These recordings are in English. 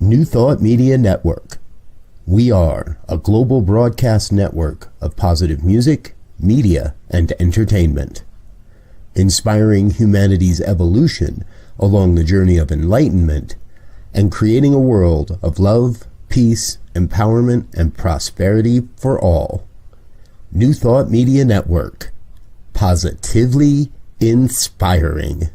New Thought Media Network. We are a global broadcast network of positive music, media, and entertainment, inspiring humanity's evolution along the journey of enlightenment and creating a world of love, peace, empowerment, and prosperity for all. New Thought Media Network. Positively inspiring.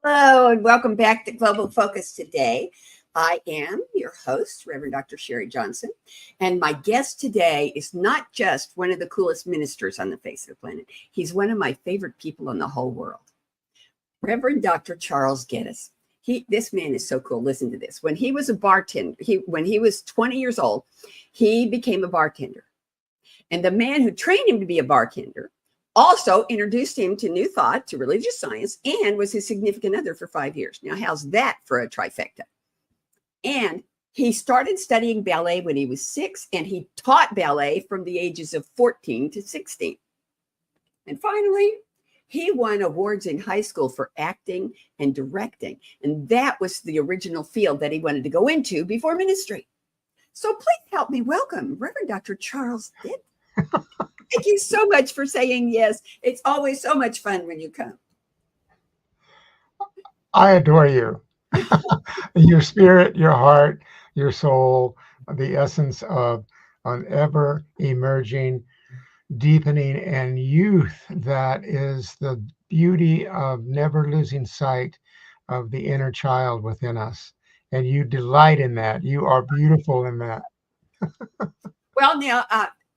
Hello, and welcome back to Global Focus today. I am your host, Reverend Dr. Sharri Johnson, and my guest today is not just one of the coolest ministers on the face of the planet. He's one of my favorite people in the whole world, Reverend Dr. Charles Geddes. This man is so cool. Listen to this. When he was a bartender, when he was 20 years old, he became a bartender. And the man who trained him to be a bartender also introduced him to New Thought, to religious science, and was his significant other for 5 years. Now, how's that for a trifecta? And he started studying ballet when he was 6, and he taught ballet from the ages of 14 to 16. And finally, he won awards in high school for acting and directing. And that was the original field that he wanted to go into before ministry. So please help me welcome Reverend Dr. Charles Geddes. Thank you so much for saying yes. It's always so much fun when you come. I adore you. Your spirit, your heart, your soul, the essence of an ever emerging, deepening, and youth that is the beauty of never losing sight of the inner child within us. And you delight in that. You are beautiful in that. Well, now,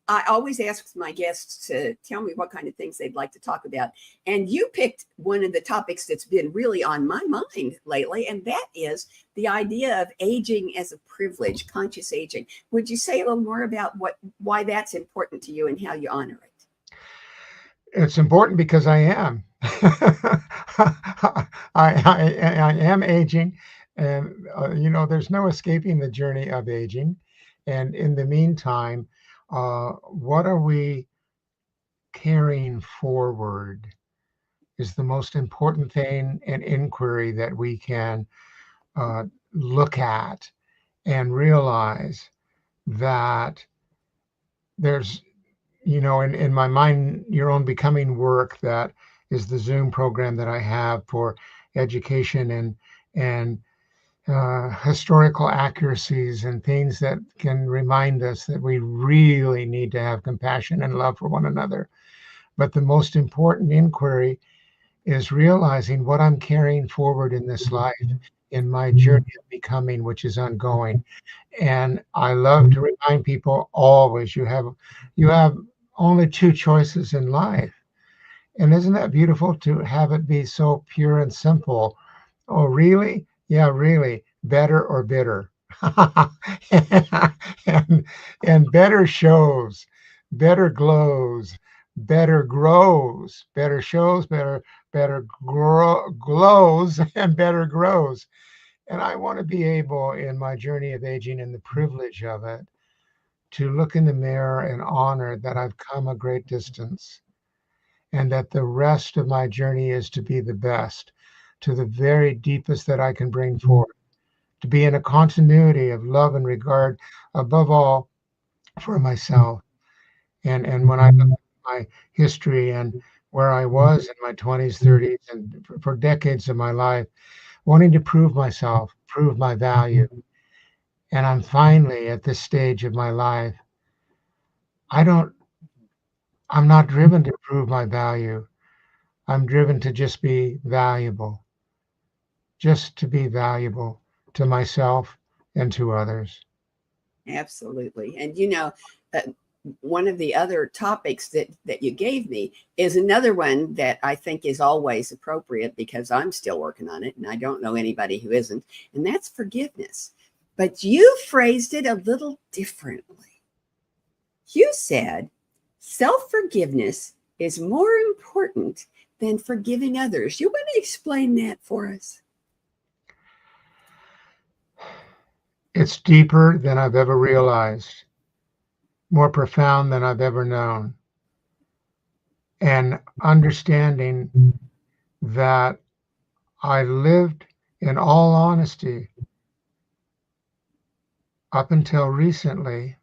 I always ask my guests to tell me what kind of things they'd like to talk about. And you picked one of the topics that's been really on my mind lately, and that is the idea of aging as a privilege, conscious aging. Would you say a little more about why that's important to you and how you honor it? It's important because I am. I am aging, and there's no escaping the journey of aging. And in the meantime, what are we carrying forward is the most important thing and inquiry that we can look at and realize that there's, in my Mind Your Own Becoming work, that is the Zoom program that I have for education and historical accuracies and things that can remind us that we really need to have compassion and love for one another. But the most important inquiry is realizing what I'm carrying forward in this life, in my journey of becoming, which is ongoing. And I love to remind people always, you have only two choices in life. And isn't that beautiful to have it be so pure and simple? Oh, really? Yeah, really. Better or bitter? and better shows, better glows, better grows, better shows, better glows, and better grows. And I want to be able, in my journey of aging and the privilege of it, to look in the mirror and honor that I've come a great distance, and that the rest of my journey is to be the best, to the very deepest that I can bring forth, to be in a continuity of love and regard, above all, for myself. And when I look at my history and where I was in my 20s, 30s, and for decades of my life, wanting to prove myself, prove my value, and I'm finally at this stage of my life, I don't I'm not driven to prove my value. I'm driven to just be valuable, just to be valuable to myself and to others. Absolutely. And uh, one of the other topics that you gave me is another one that I think is always appropriate because I'm still working on it and I don't know anybody who isn't, and that's forgiveness. But you phrased it a little differently. You said self-forgiveness is more important than forgiving others. You want to explain that for us? It's deeper than I've ever realized, more profound than I've ever known. And understanding that I lived, in all honesty, up until recently,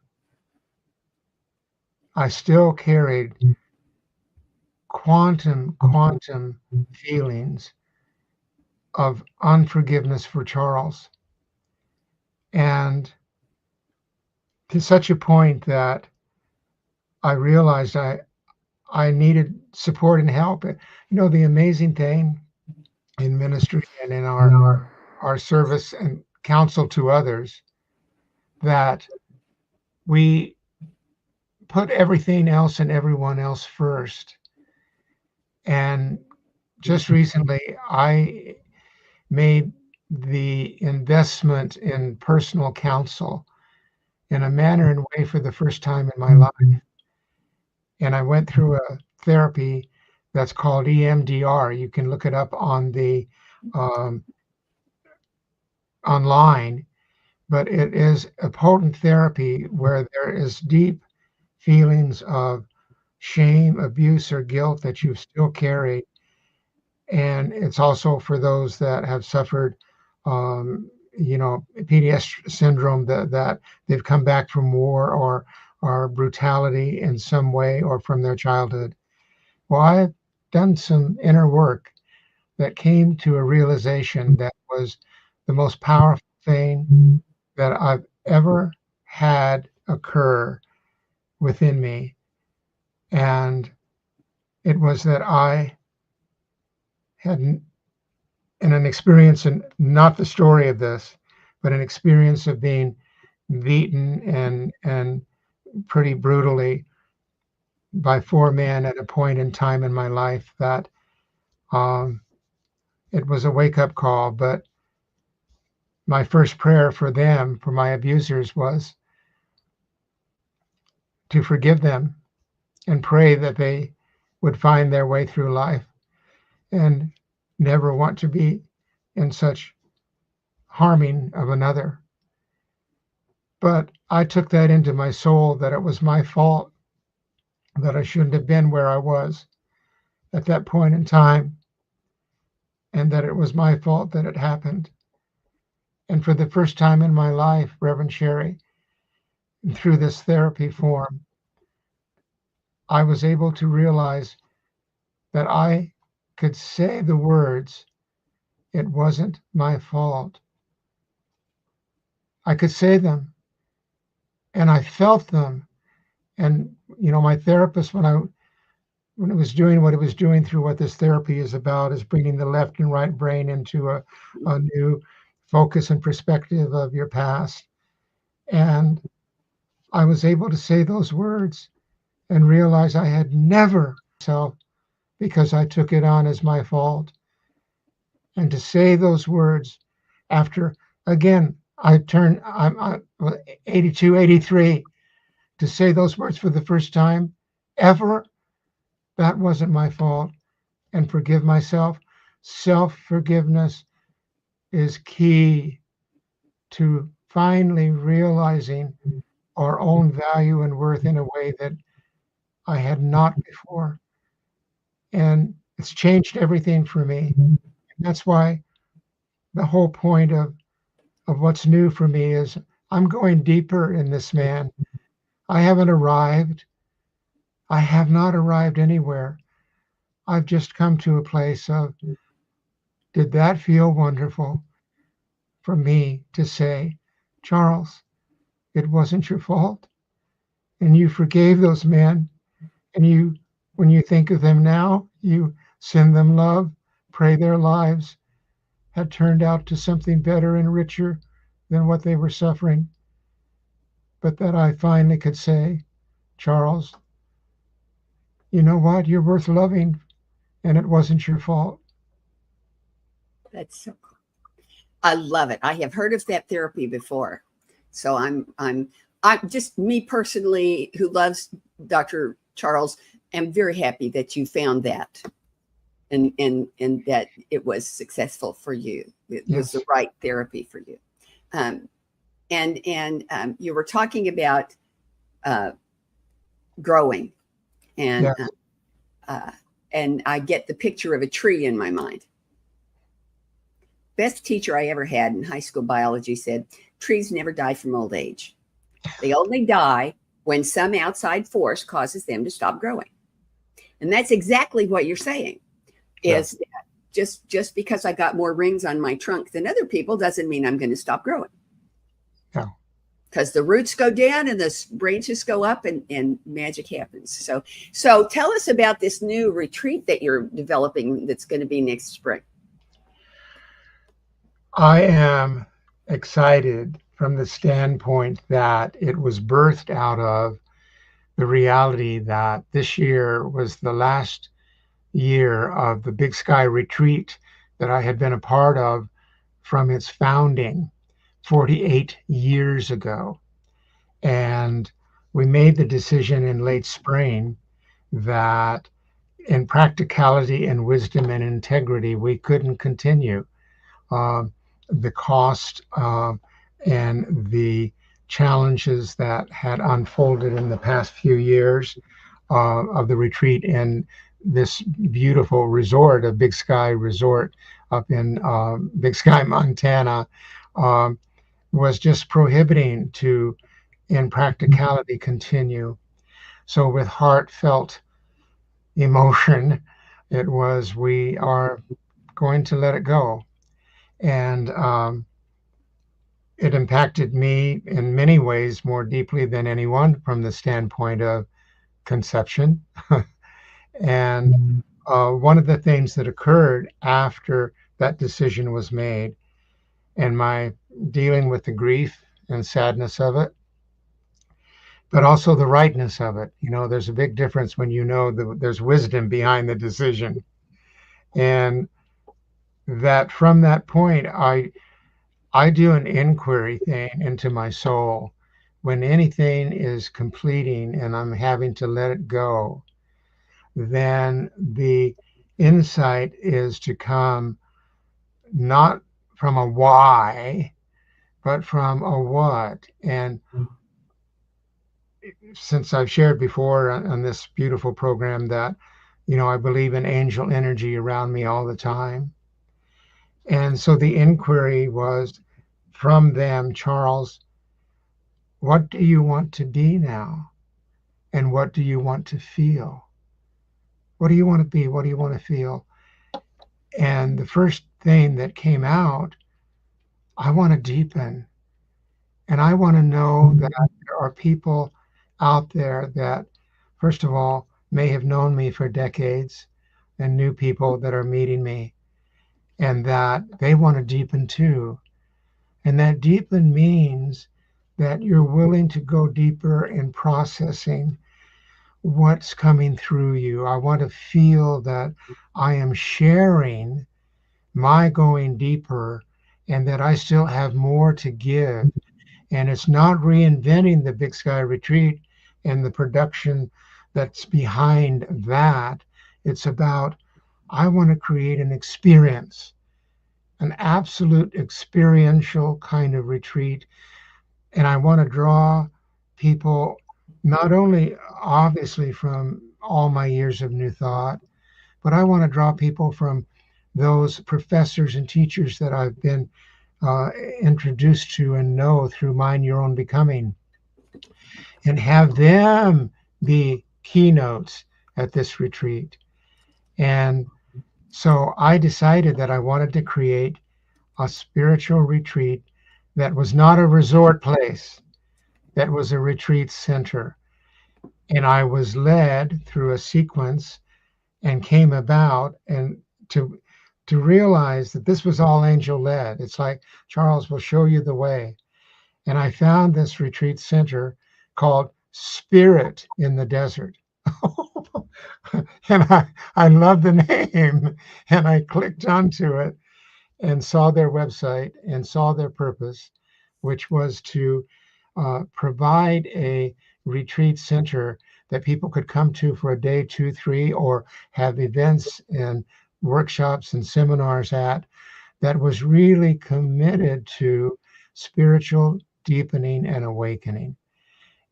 I still carried quantum feelings of unforgiveness for Charles. And to such a point that I realized I needed support and help. The amazing thing in ministry and in our service and counsel to others, that we put everything else and everyone else first. And just recently, I made the investment in personal counsel in a manner and way for the first time in my life. And I went through a therapy that's called EMDR. You can look it up on the online, but it is a potent therapy where there is deep feelings of shame, abuse, or guilt that you still carry. And it's also for those that have suffered, PTSD syndrome, that they've come back from war or brutality in some way or from their childhood. Well, I've done some inner work that came to a realization that was the most powerful thing that I've ever had occur within me. And it was that I had, in an experience, and not the story of this, but an experience of being beaten and pretty brutally by 4 men at a point in time in my life, that it was a wake-up call. But my first prayer for them, for my abusers, was to forgive them and pray that they would find their way through life and never want to be in such harming of another. But I took that into my soul, that it was my fault, that I shouldn't have been where I was at that point in time, and that it was my fault that it happened. And for the first time in my life, Reverend Sharri, through this therapy form, I was able to realize that I could say the words, "It wasn't my fault." I could say them, and I felt them. And my therapist, when it was doing what it was doing through what this therapy is about, is bringing the left and right brain into a new focus and perspective of your past. And I was able to say those words and realize I had never self, because I took it on as my fault. And to say those words after, again, I'm 82, 83, to say those words for the first time ever, that wasn't my fault, and forgive myself. Self-forgiveness is key to finally realizing our own value and worth in a way that I had not before. And it's changed everything for me. And that's why the whole point of what's new for me is I'm going deeper in this man. I haven't arrived. I have not arrived anywhere. I've just come to a place of, did that feel wonderful for me to say, Charles, it wasn't your fault, and you forgave those men, And when you think of them now, you send them love, pray their lives had turned out to something better and richer than what they were suffering. But that I finally could say, Charles, you know what? You're worth loving, and it wasn't your fault. That's so cool. I love it. I have heard of that therapy before. So I'm just, me personally, who loves Dr. Charles, am very happy that you found that and that it was successful for you. It was the right therapy for you. And you were talking about growing, and I get the picture of a tree in my mind. Best teacher I ever had in high school biology said, trees never die from old age. They only die when some outside force causes them to stop growing. And that's exactly what you're saying, is that just because I got more rings on my trunk than other people doesn't mean I'm going to stop growing. No. Because the roots go down and the branches go up, and magic happens. So tell us about this new retreat that you're developing that's going to be next spring. I am excited from the standpoint that it was birthed out of the reality that this year was the last year of the Big Sky Retreat that I had been a part of from its founding 48 years ago. And we made the decision in late spring that in practicality and wisdom and integrity, we couldn't continue. The cost and the challenges that had unfolded in the past few years of the retreat in this beautiful resort, a Big Sky Resort up in Big Sky, Montana, was just prohibiting to, in practicality, continue. So with heartfelt emotion, it was, we are going to let it go. And it impacted me in many ways more deeply than anyone from the standpoint of conception. And one of the things that occurred after that decision was made, and my dealing with the grief and sadness of it, but also the rightness of it. You know, there's a big difference when you know there's wisdom behind the decision. And that from that point, I do an inquiry thing into my soul. When anything is completing and I'm having to let it go, then the insight is to come not from a why, but from a what. And since I've shared before on this beautiful program that, you know, I believe in angel energy around me all the time. And so the inquiry was from them, Charles, what do you want to be now? And what do you want to feel? What do you want to be? What do you want to feel? And the first thing that came out, I want to deepen. And I want to know that there are people out there that, first of all, may have known me for decades, and new people that are meeting me, and that they want to deepen too. And that deepen means that you're willing to go deeper in processing what's coming through you. I want to feel that I am sharing my going deeper, and that I still have more to give. And it's not reinventing the Big Sky Retreat and the production that's behind that. It's about, I want to create an experience, an absolute experiential kind of retreat. And I want to draw people, not only obviously from all my years of New Thought, but I want to draw people from those professors and teachers that I've been introduced to and know through Mind Your Own Becoming, and have them be keynotes at this retreat. And so I decided that I wanted to create a spiritual retreat that was not a resort place, that was a retreat center. And I was led through a sequence and came about and to realize that this was all angel led. It's like, Charles will show you the way. And I found this retreat center called Spirit in the Desert. And I love the name. And I clicked onto it and saw their website and saw their purpose, which was to provide a retreat center that people could come to for a day, 2, 3, or have events and workshops and seminars at, that was really committed to spiritual deepening and awakening.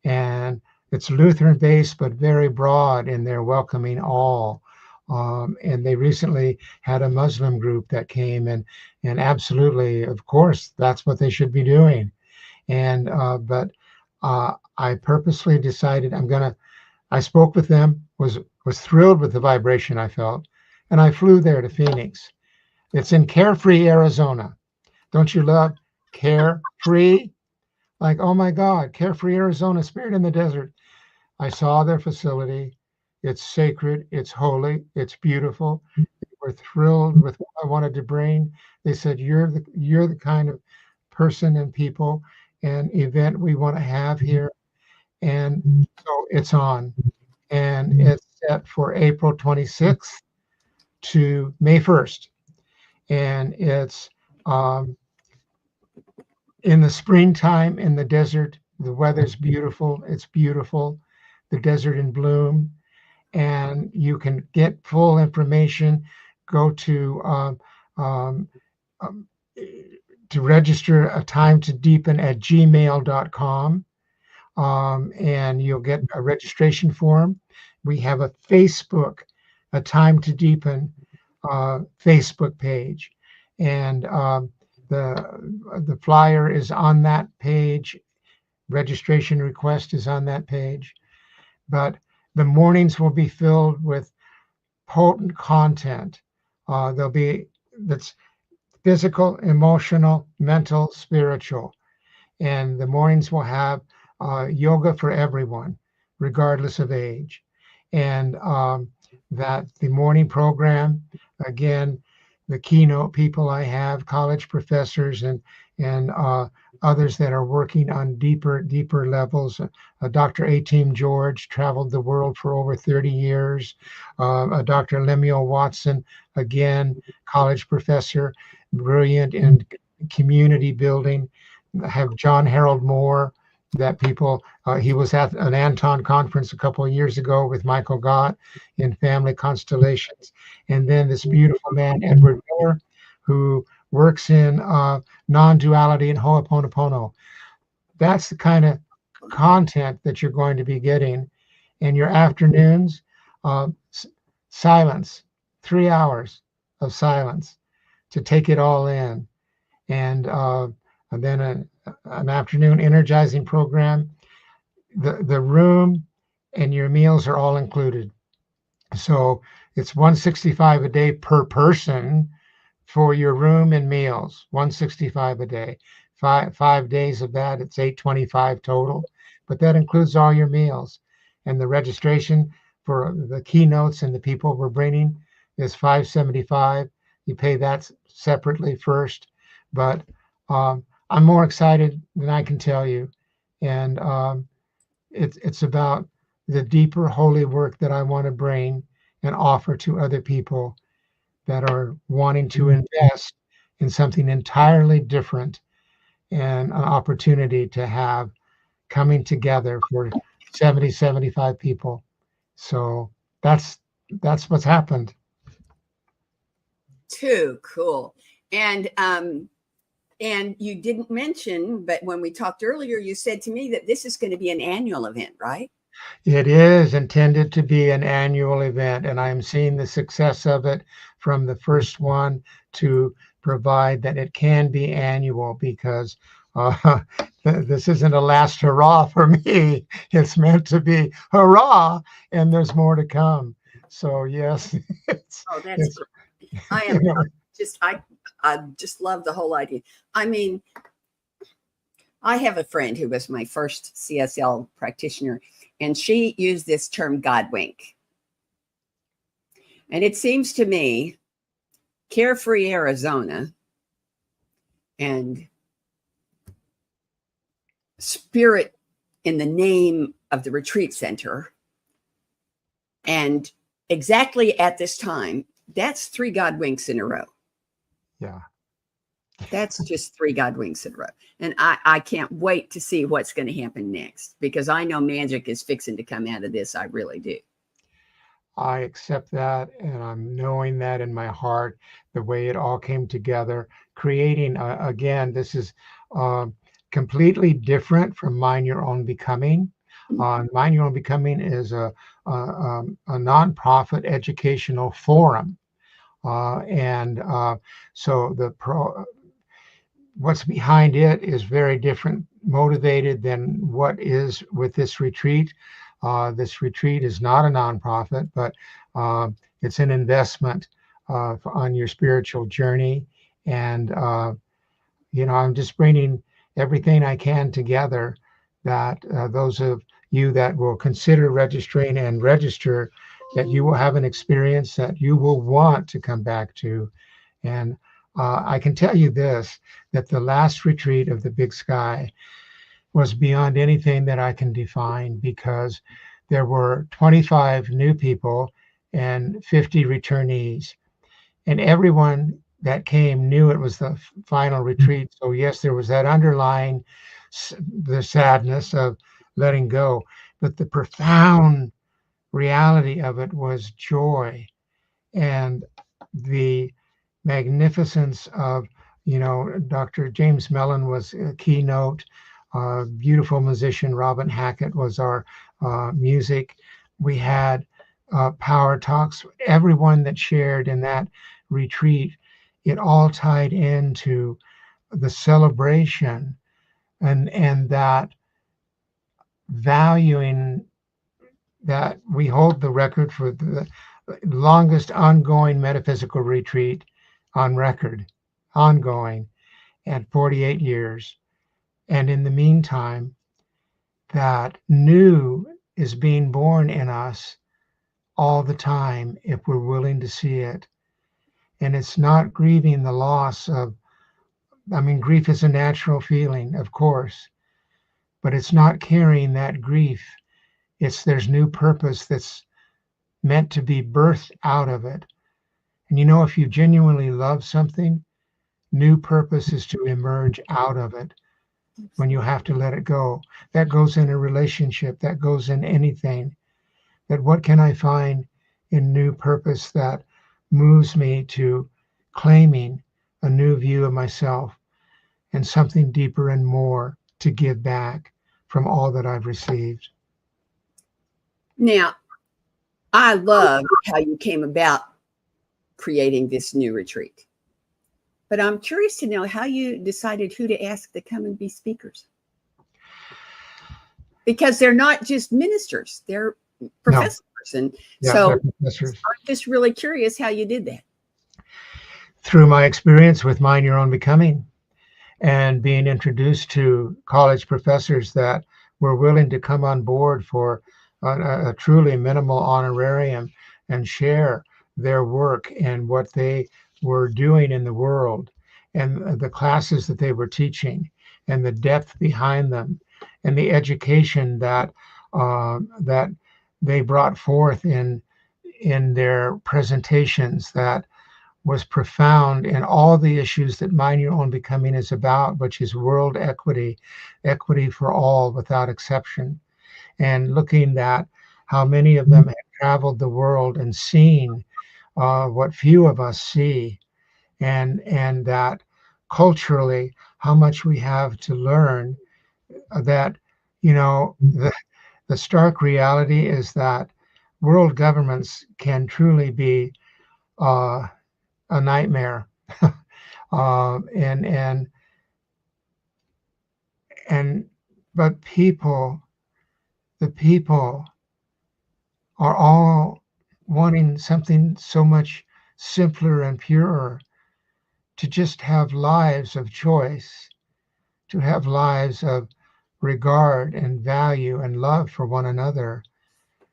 And it's Lutheran based, but very broad in their welcoming all. And they recently had a Muslim group that came, and absolutely, of course, that's what they should be doing. And but I purposely decided I spoke with them, was thrilled with the vibration I felt, and I flew there to Phoenix. It's in Carefree, Arizona. Don't you love Carefree? Like, oh my God, Carefree, Arizona, Spirit in the Desert. I saw their facility. It's sacred, it's holy, it's beautiful. They were thrilled with what I wanted to bring. They said, you're the kind of person and people and event we want to have here. And so it's on. And it's set for April 26th to May 1st. And it's in the springtime in the desert. The weather's beautiful. It's beautiful. The desert in bloom. And you can get full information. Go to register a time to deepen at gmail.com. And you'll get a registration form. We have a Facebook, a Time to Deepen Facebook page. And the flyer is on that page. Registration request is on that page. But the mornings will be filled with potent content. There'll be that's physical, emotional, mental, spiritual. And the mornings will have yoga for everyone, regardless of age. And that the morning program, again, the keynote people I have, college professors and others that are working on deeper levels. Dr. A-Team George traveled the world for over 30 years. Dr. Lemuel Watson, again, college professor, brilliant in community building. I have John Harold Moore, that people, he was at an Anton conference a couple of years ago with Michael Gott in family constellations. And then this beautiful man, Edward Miller, who works in non-duality and Ho'oponopono. That's the kind of content that you're going to be getting. And your afternoons, silence, 3 hours of silence to take it all in. And then an afternoon energizing program. The room and your meals are all included. So it's $165 a day per person for your room and meals. $165 a day. 5 days of that, it's $825 total. But that includes all your meals. And the registration for the keynotes and the people we're bringing is $575. You pay that separately first. But I'm more excited than I can tell you. And it's about the deeper holy work that I want to bring and offer to other people that are wanting to invest in something entirely different, and an opportunity to have coming together for 70, 75 people. So that's what's happened. Too cool. And you didn't mention, but when we talked earlier, you said to me that this is going to be an annual event, right? It is intended to be an annual event, and I'm seeing the success of it from the first one to provide that it can be annual, because this isn't a last hurrah for me. It's meant to be hurrah, and there's more to come. So yes, that's great. I just love the whole idea. I mean, I have a friend who was my first CSL practitioner, and she used this term God wink. And it seems to me Carefree Arizona and Spirit in the name of the retreat center, and exactly at this time, that's 3 God winks in a row. Yeah. That's just 3 God winks in a row. And I can't wait to see what's going to happen next, because I know magic is fixing to come out of this. I really do. I accept that, and I'm knowing that in my heart, the way it all came together, creating, again, this is completely different from Mind Your Own Becoming. Mind Your Own Becoming is a nonprofit educational forum. So what's behind it is very different motivated than what is with this retreat. This retreat is not a nonprofit, but it's an investment on your spiritual journey. And, I'm just bringing everything I can together that those of you that will consider registering and register, that you will have an experience that you will want to come back to. And I can tell you this, that the last retreat of the Big Sky was beyond anything that I can define, because there were 25 new people and 50 returnees. And everyone that came knew it was the final retreat. So yes, there was that underlying, the sadness of letting go, but the profound reality of it was joy and the magnificence of, Dr. James Mellon was a keynote, beautiful musician. Robin Hackett was our music. We had power talks. Everyone that shared in that retreat, it all tied into the celebration and that valuing that we hold the record for the longest ongoing metaphysical retreat on record, ongoing at 48 years. And in the meantime, that new is being born in us all the time if we're willing to see it. And it's not grieving the loss of, grief is a natural feeling, of course, but it's not carrying that grief. There's new purpose that's meant to be birthed out of it. And if you genuinely love something, new purpose is to emerge out of it when you have to let it go. That goes in a relationship, that goes in anything. That what can I find in new purpose that moves me to claiming a new view of myself and something deeper and more to give back from all that I've received. Now, I love how you came about creating this new retreat, but I'm curious to know how you decided who to ask to come and be speakers, because they're not just ministers, they're professors. No. And so I'm just really curious how you did that. Through my experience with Mind Your Own Becoming and being introduced to college professors that were willing to come on board for a truly minimal honorarium and share their work and what they were doing in the world and the classes that they were teaching and the depth behind them and the education that they brought forth in their presentations that was profound in all the issues that Mind Your Own Becoming is about, which is world equity, equity for all without exception. And looking at how many of them have traveled the world and seen what few of us see, and that culturally how much we have to learn, that the stark reality is that world governments can truly be a nightmare. But the people are all wanting something so much simpler and purer, to just have lives of choice, to have lives of regard and value and love for one another,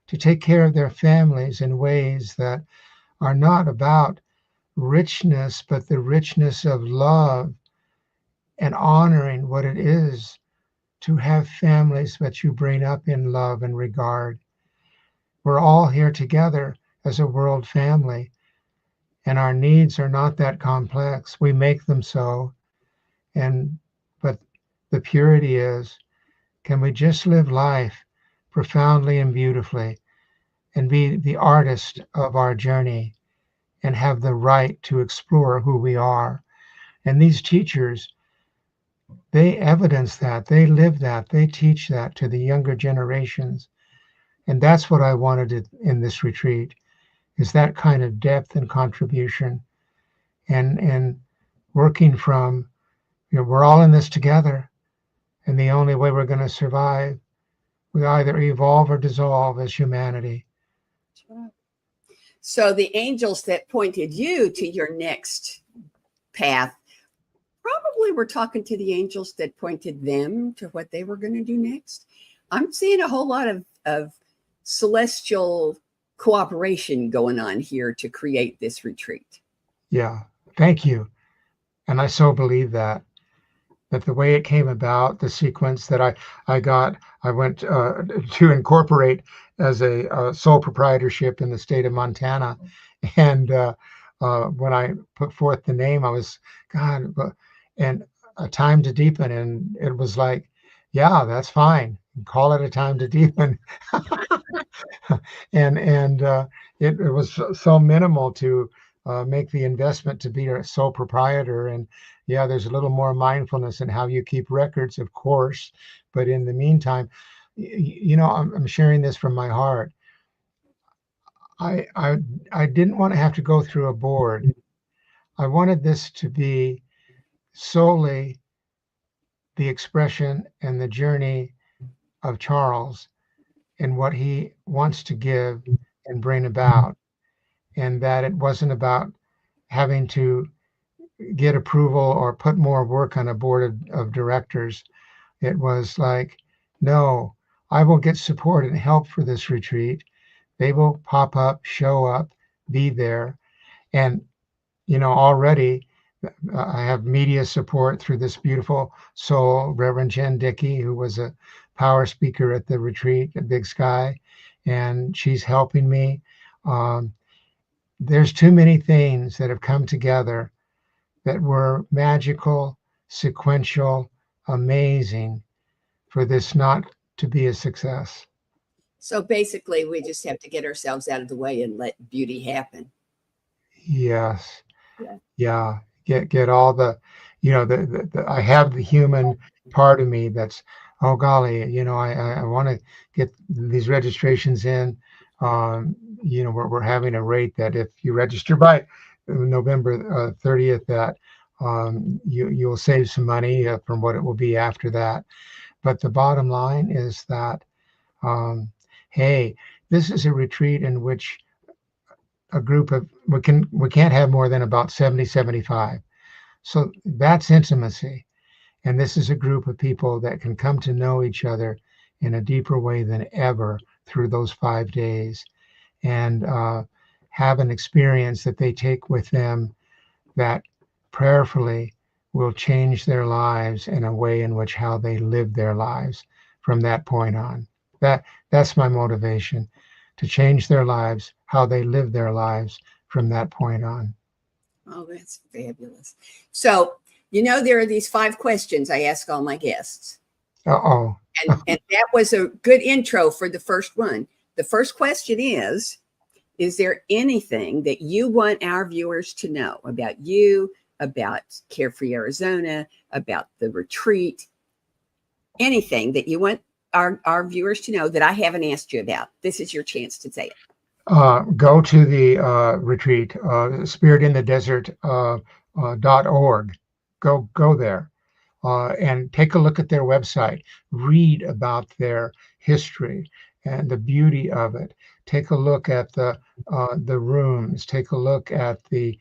to take care of their families in ways that are not about richness, but the richness of love and honoring what it is to have families that you bring up in love and regard. We're all here together as a world family, and our needs are not that complex. We make them so. But the purity is, can we just live life profoundly and beautifully and be the artist of our journey and have the right to explore who we are? And these teachers, they evidence that, they live that, they teach that to the younger generations. And that's what I wanted in this retreat, is that kind of depth and contribution, and working from, we're all in this together, and the only way we're going to survive, we either evolve or dissolve as humanity. So the angels that pointed you to your next path probably were talking to the angels that pointed them to what they were going to do next. I'm seeing a whole lot of celestial cooperation going on here to create this retreat. Yeah, thank you. And I so believe that the way it came about, the sequence that I went to incorporate as a sole proprietorship in the state of Montana. And when I put forth the name, I was, God, and a time to deepen. And it was like, yeah, that's fine. Call it a time to deepen. and it was so minimal to make the investment to be a sole proprietor. And yeah, there's a little more mindfulness in how you keep records, of course. But in the meantime, I'm sharing this from my heart. I didn't want to have to go through a board. I wanted this to be solely the expression and the journey of Charles and what he wants to give and bring about, and that it wasn't about having to get approval or put more work on a board of directors. It was like, no, I will get support and help for this retreat. They will pop up, show up, be there. And, already I have media support through this beautiful soul, Reverend Jen Dickey, who was a power speaker at the retreat at Big Sky, and she's helping me. There's too many things that have come together that were magical, sequential, amazing for this not to be a success. So basically, we just have to get ourselves out of the way and let beauty happen. Yes. Yeah. Get all the, I have the human part of me that's, oh golly, I want to get these registrations in. We're having a rate that if you register by November 30th, that you'll save some money from what it will be after that. But the bottom line is that, hey, this is a retreat in which a group of, we can't have more than about 70, 75. So that's intimacy. And this is a group of people that can come to know each other in a deeper way than ever through those 5 days, and have an experience that they take with them that prayerfully will change their lives in a way in which how they live their lives from that point on. That's my motivation, to change their lives, how they live their lives from that point on. Oh, that's fabulous. So, there are these 5 questions I ask all my guests. Uh-oh. And that was a good intro for the first one. The first question is there anything that you want our viewers to know about you, about Carefree Arizona, about the retreat? Anything that you want our viewers to know that I haven't asked you about? This is your chance to say it. Go to the retreat, spiritinthedesert.org. Go there and take a look at their website. Read about their history and the beauty of it. Take a look at the rooms. Take a look at the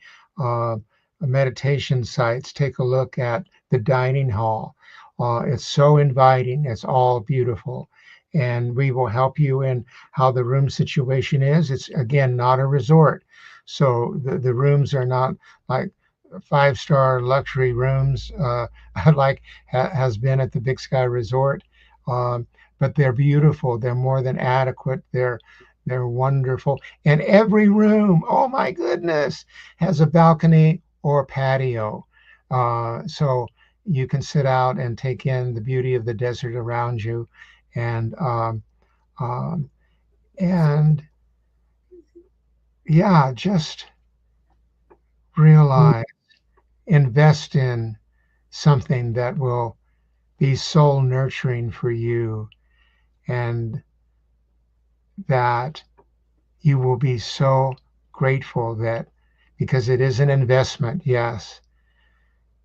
meditation sites. Take a look at the dining hall. It's so inviting. It's all beautiful. And we will help you in how the room situation is. It's, again, not a resort. So the rooms are not like 5-star luxury rooms like has been at the Big Sky Resort. But they're beautiful. They're more than adequate. They're wonderful. And every room, oh my goodness, has a balcony or patio. So you can sit out and take in the beauty of the desert around you, and um, and yeah, just realize, invest in something that will be soul nurturing for you, and that you will be so grateful that, because it is an investment, yes,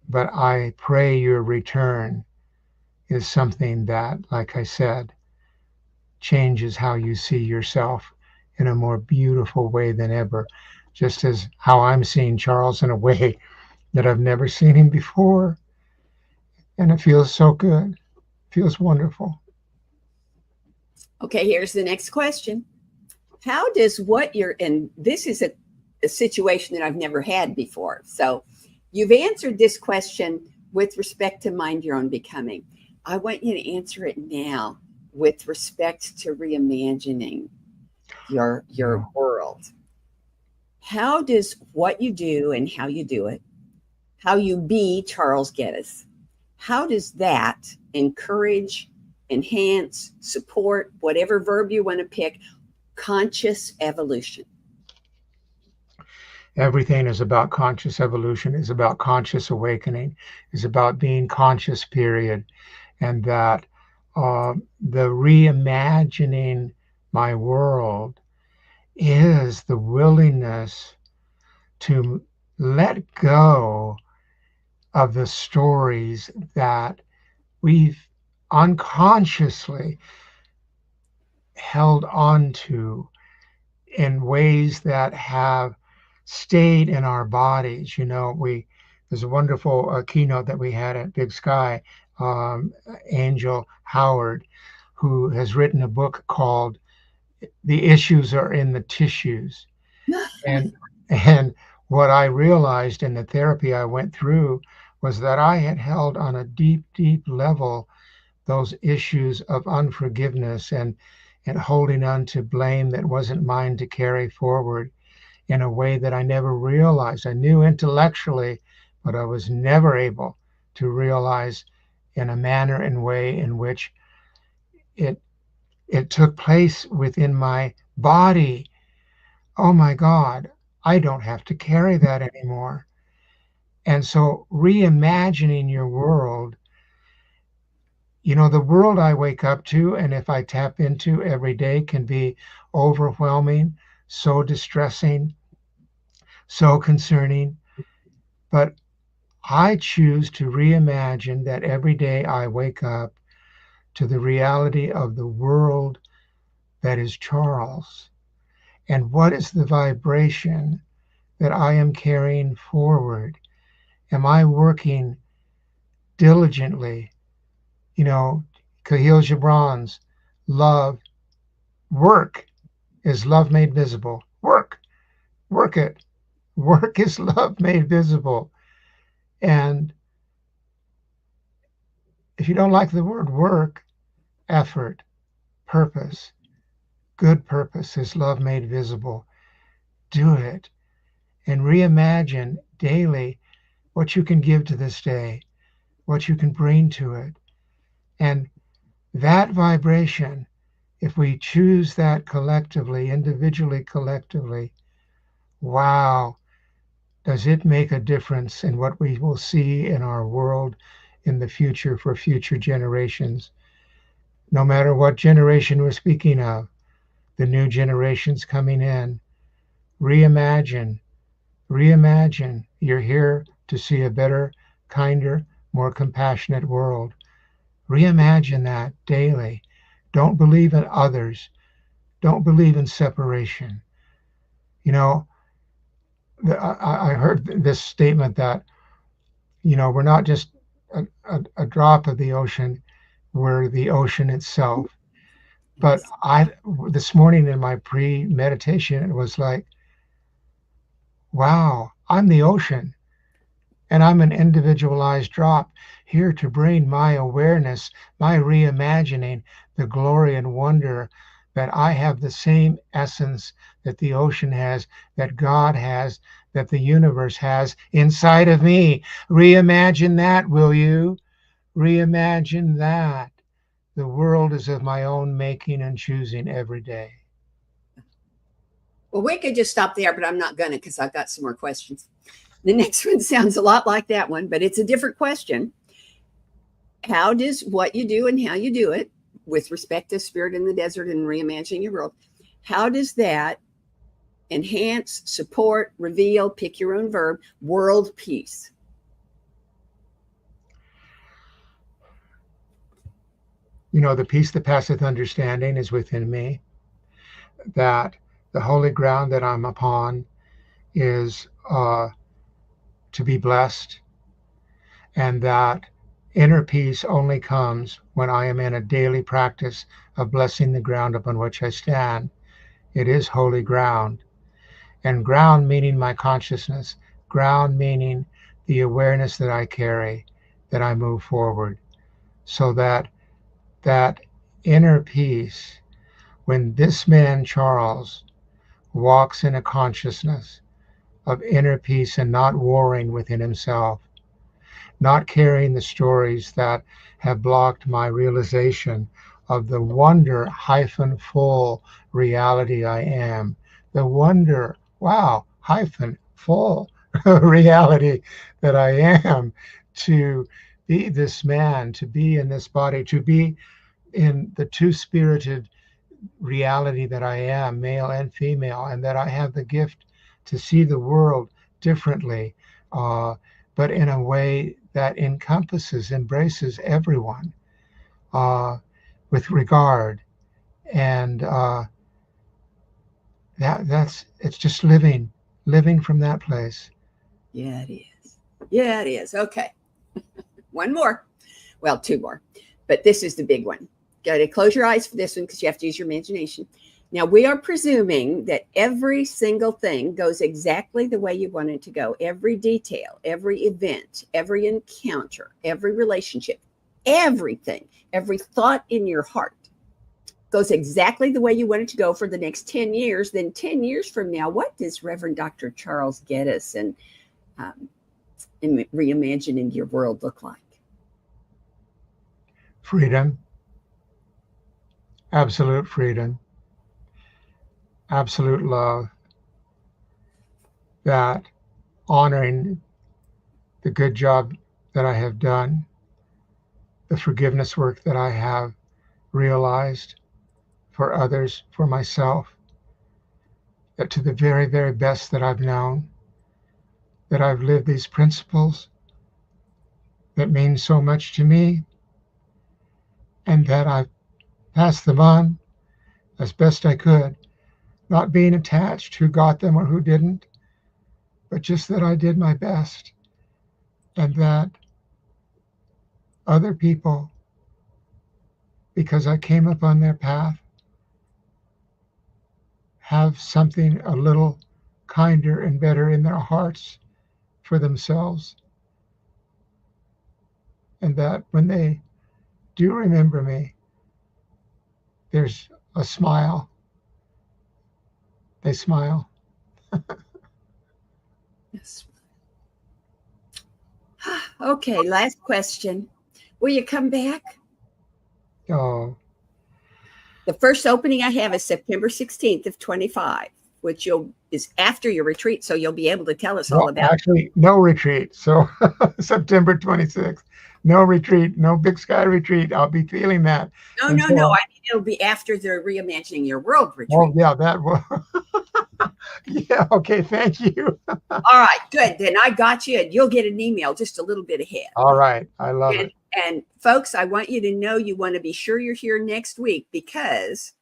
but I pray your return is something that, like I said, changes how you see yourself in a more beautiful way than ever, just as how I'm seeing Charles in a way that I've never seen him before. And it feels so good. It feels wonderful. Okay, here's the next question. How does what you're in, this is a situation that I've never had before. So you've answered this question with respect to mind your own becoming. I want you to answer it now with respect to reimagining your world. How does what you do and how you do it, how you be Charles Geddes, how does that encourage, enhance, support, whatever verb you want to pick, conscious evolution? Everything is about conscious evolution, is about conscious awakening, is about being conscious, period. And that the reimagining my world is the willingness to let go of the stories that we've unconsciously held on to in ways that have stayed in our bodies. There's a wonderful keynote that we had at Big Sky, Angel Howard, who has written a book called "The Issues Are in the Tissues." And what I realized in the therapy I went through was that I had held on a deep, deep level those issues of unforgiveness and holding on to blame that wasn't mine to carry forward in a way that I never realized. I knew intellectually, but I was never able to realize in a manner and way in which it took place within my body. Oh my God, I don't have to carry that anymore. And so reimagining your world, the world I wake up to, and if I tap into every day, can be overwhelming, so distressing, so concerning. But I choose to reimagine that every day I wake up to the reality of the world that is Charles. And what is the vibration that I am carrying forward? Am I working diligently? Khalil Gibran's love, work is love made visible. Work it. Work is love made visible. And if you don't like the word work, effort, purpose, good purpose is love made visible. Do it and reimagine daily what you can give to this day, what you can bring to it. And that vibration, if we choose that collectively, individually, collectively, wow, does it make a difference in what we will see in our world in the future for future generations? No matter what generation we're speaking of, the new generations coming in, reimagine. You're here to see a better, kinder, more compassionate world. Reimagine that daily. Don't believe in others. Don't believe in separation. I heard this statement that, we're not just a drop of the ocean were the ocean itself. But this morning in my pre-meditation, it was like, wow, I'm the ocean, and I'm an individualized drop here to bring my awareness, my reimagining, the glory and wonder that I have the same essence that the ocean has, that God has, that the universe has inside of me. Reimagine that, will you? Reimagine that. The world is of my own making and choosing every day. Well, we could just stop there, but I'm not going to, because I've got some more questions. The next one sounds a lot like that one, but it's a different question. How does what you do and how you do it, with respect to Spirit in the Desert and reimagining your world, how does that enhance, support, reveal, pick your own verb, world peace? You know, the peace that passeth understanding is within me, that the holy ground that I'm upon is to be blessed, and that inner peace only comes when I am in a daily practice of blessing the ground upon which I stand. It is holy ground, and ground meaning my consciousness, ground meaning the awareness that I carry, that I move forward, so that inner peace, when this man Charles walks in a consciousness of inner peace and not warring within himself, not carrying the stories that have blocked my realization of the wonder hyphen full reality I am, the wonder, wow, hyphen full reality that I am, to be this man, to be in this body, to be in the two-spirited reality that I am, male and female, and that I have the gift to see the world differently, but in a way that encompasses, embraces everyone with regard. And that's it's just living from that place. Yeah, it is. Yeah, it is. Okay. One more. Well, two more. But this is the big one. Got to close your eyes for this one because you have to use your imagination. Now, we are presuming that every single thing goes exactly the way you want it to go. Every detail, every event, every encounter, every relationship, everything, every thought in your heart goes exactly the way you want it to go for the next 10 years. Then 10 years from now, what does Reverend Dr. Charles Geddes and reimagining your world look like? Freedom. Absolute freedom. Absolute love. That honoring the good job that I have done, the forgiveness work that I have realized for others, for myself, that to the very, very best that I've known, that I've lived these principles that mean so much to me, and that I've passed them on as best I could, not being attached who got them or who didn't, but just that I did my best, and that other people, because I came up on their path, have something a little kinder and better in their hearts for themselves. And that when they do remember me, there's a smile. They smile. Yes. Okay, last question. Will you come back? Oh, The first opening I have is September 16th of 25, which is after your retreat, so you'll be able to tell us all about actually, no retreat. So September 26th, no retreat, no Big Sky retreat. I'll be feeling that. No. I mean, it'll be after the Reimagining Your World retreat. Oh, yeah, that will. Yeah, okay, thank you. All right, good. Then I got you, and you'll get an email just a little bit ahead. All right, I love it. And folks, I want you to know you want to be sure you're here next week, because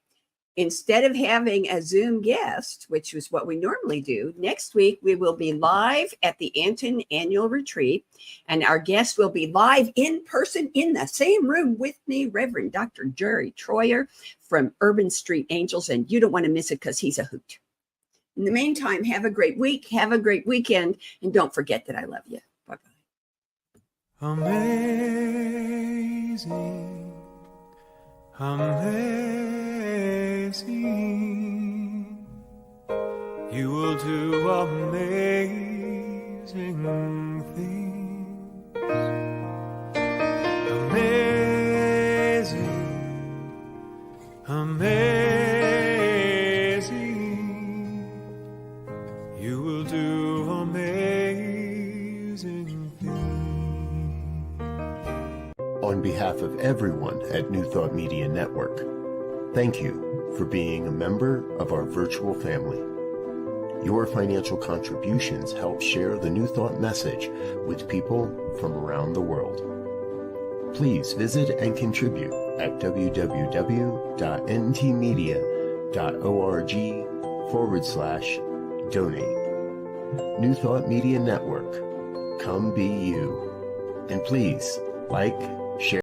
instead of having a Zoom guest, which is what we normally do, next week we will be live at the Anton Annual Retreat, and our guest will be live in person in the same room with me, Reverend Dr. Jerry Troyer from Urban Street Angels, and you don't want to miss it because he's a hoot. In the meantime, have a great week, have a great weekend, and don't forget that I love you. Bye-bye. Amazing, amazing, you will do amazing things. Amazing, amazing, you will do amazing things. On behalf of everyone at New Thought Media Network, thank you for being a member of our virtual family. Your financial contributions help share the New Thought message with people from around the world. Please visit and contribute at www.ntmedia.org/donate. New Thought Media Network, come be you. And please like,